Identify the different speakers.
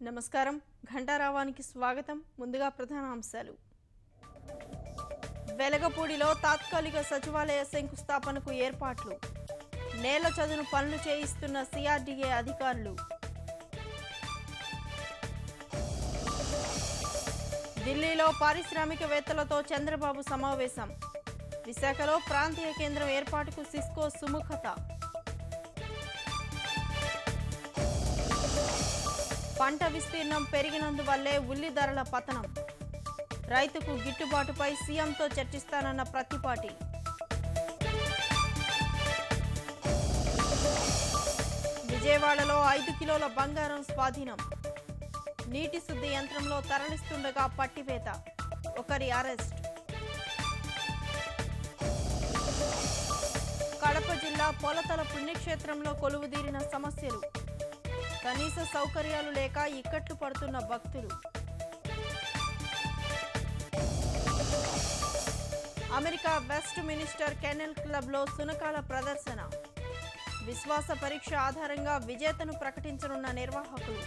Speaker 1: నమస్కారం ఘంటారావానికి స్వాగతం. ముందుగా ప్రధాన అంశాలు. వెలగపూడిలో తాత్కాలిక సచివాలయ శంకుస్థాపనకు ఏర్పాట్లు. నేల చదును పనులు చేయిస్తున్న సిఆర్డీఏ అధికారులు. ఢిల్లీలో పారిశ్రామికవేత్తలతో చంద్రబాబు సమావేశం. విశాఖలో ప్రాంతీయ కేంద్రం ఏర్పాటుకు సిస్కో సుముఖత. పంట విస్తీర్ణం పెరిగినందువల్లే ఉల్లి ధరల పతనం. రైతుకు గిట్టుబాటుపై సీఎంతో చర్చిస్తానన్న ప్రత్తిపాటి. విజయవాడలో 5 కిలోల బంగారం స్వాధీనం. నీటి శుద్ధి యంత్రంలో తరలిస్తుండగా పట్టివేత. ఒకరి అరెస్ట్. కడప జిల్లా పొలతల పుణ్యక్షేత్రంలో కొలువుదీరిన సమస్యలు. కనీస సౌకర్యాలు లేక ఇక్కట్లు పడుతున్న భక్తులు. అమెరికా వెస్ట్ మినిస్టర్ కెన్నెల్ క్లబ్లో సునకాల ప్రదర్శన. విశ్వాస పరీక్ష ఆధారంగా విజేతను ప్రకటించనున్న నిర్వాహకులు.